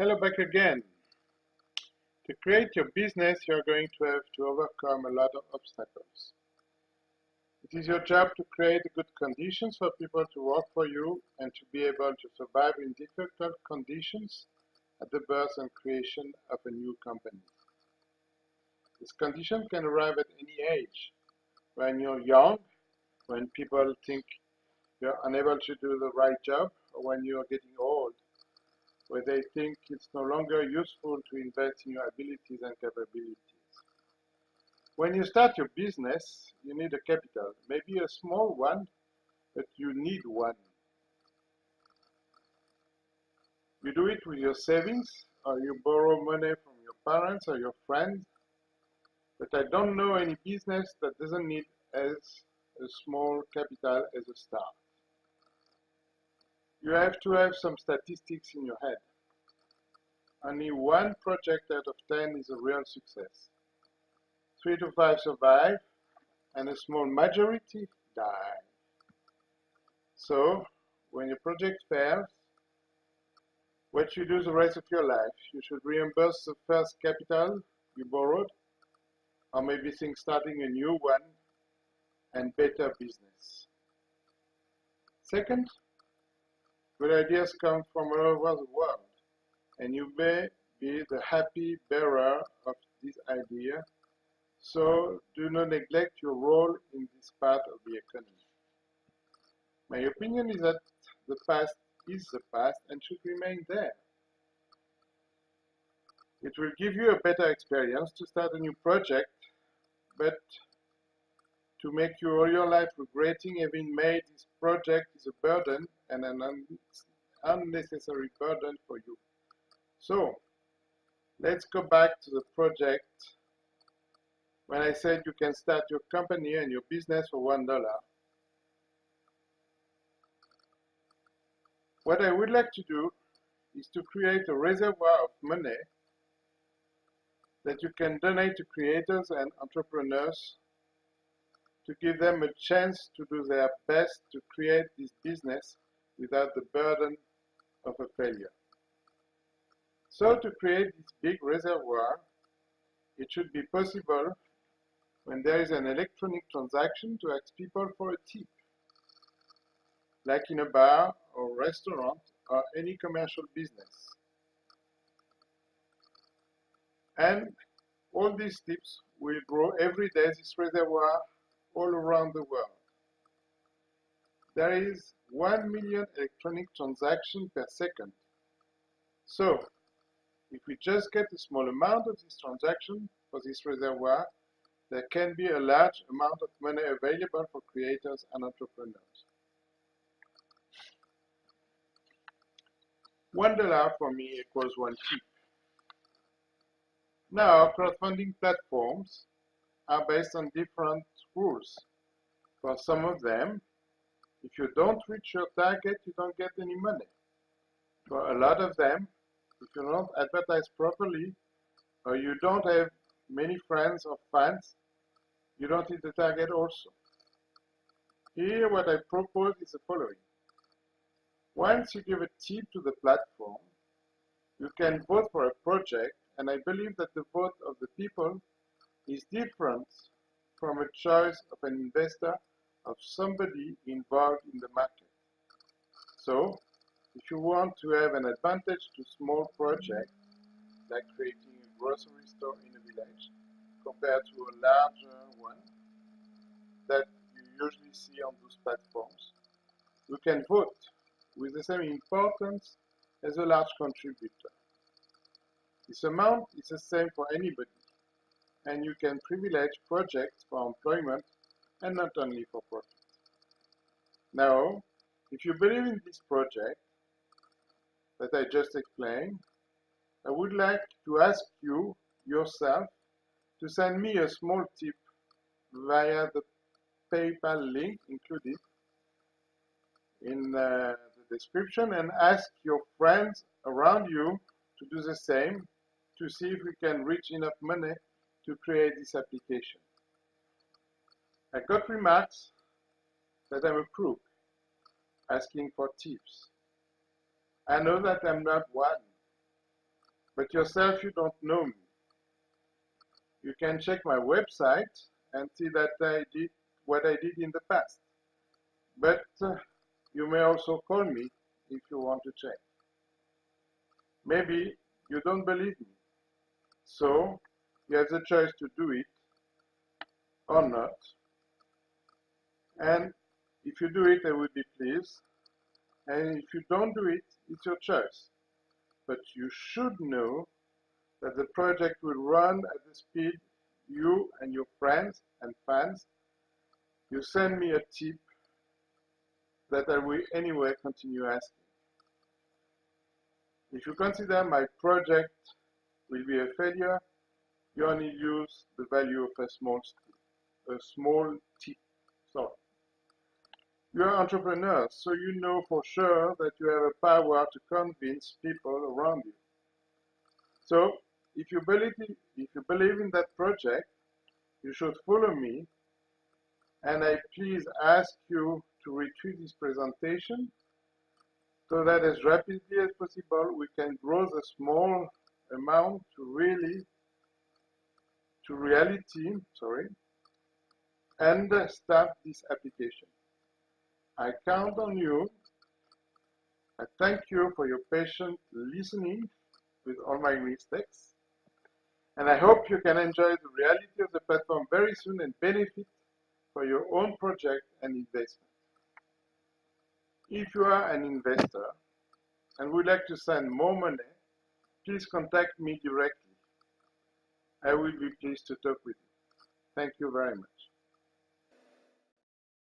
Hello back again. To create your business, you're going to have to overcome a lot of obstacles. It is your job to create good conditions for people to work for you and to be able to survive in difficult conditions at the birth and creation of a new company. This condition can arrive at any age. When you're young, when people think you're unable to do the right job, or when you're getting old, where they think it's no longer useful to invest in your abilities and capabilities. When you start your business, you need a capital, maybe a small one, but you need one. You do it with your savings, or you borrow money from your parents or your friends, but I don't know any business that doesn't need as a small capital as a start. You have to have some statistics in your head. Only one project out of 10 is a real success. 3 to 5 survive, and a small majority die. So, when your project fails, what you do the rest of your life, you should reimburse the first capital you borrowed, or maybe think starting a new one and better business. Second, good ideas come from all over the world, and you may be the happy bearer of this idea, so do not neglect your role in this part of the economy. My opinion is that the past is the past and should remain there. It will give you a better experience to start a new project, but to make you all your life regretting having made this project is a burden and an unnecessary burden for you. So, let's go back to the project when I said you can start your company and your business for $1. What I would like to do is to create a reservoir of money that you can donate to creators and entrepreneurs to give them a chance to do their best to create this business without the burden of a failure. So to create this big reservoir, it should be possible when there is an electronic transaction to ask people for a tip, like in a bar or restaurant or any commercial business. And all these tips will grow every day this reservoir all around the world. There is 1 million electronic transactions per second. So, if we just get a small amount of this transaction for this reservoir, there can be a large amount of money available for creators and entrepreneurs. $1 for me equals 1 tip. Now, crowdfunding platforms are based on different rules. For some of them, if you don't reach your target, you don't get any money. For a lot of them, if you don't advertise properly, or you don't have many friends or fans, you don't hit the target also. Here, what I propose is the following. Once you give a tip to the platform, you can vote for a project, and I believe that the vote of the people is different from a choice of an investor, of somebody involved in the market. So, if you want to have an advantage to small projects, like creating a grocery store in a village, compared to a larger one that you usually see on those platforms, you can vote with the same importance as a large contributor. This amount is the same for anybody, and you can privilege projects for employment and not only for profit. Now, if you believe in this project that I just explained, I would like to ask you yourself to send me a small tip via the PayPal link included in the description, and ask your friends around you to do the same to see if we can reach enough money to create this application. I got remarks that I'm a crook asking for tips. I know that I'm not one. But yourself, you don't know me. You can check my website and see that I did what I did in the past. But you may also call me if you want to check. Maybe you don't believe me. So you have the choice to do it or not. And if you do it, I would be pleased. And if you don't do it, it's your choice. But you should know that the project will run at the speed you and your friends and fans. You send me a tip that I will anyway continue asking. If you consider my project will be a failure, you only use the value of a small tip. Sorry. You are entrepreneurs, so you know for sure that you have a power to convince people around you. So if you believe in that project, you should follow me, and I please ask you to retweet this presentation so that as rapidly as possible we can grow the small amount to reality, and start this application. I count on you. I thank you for your patient listening with all my mistakes, and I hope you can enjoy the reality of the platform very soon and benefit for your own project and investment. If you are an investor and would like to send more money, please contact me directly. I will be pleased to talk with you. Thank you very much.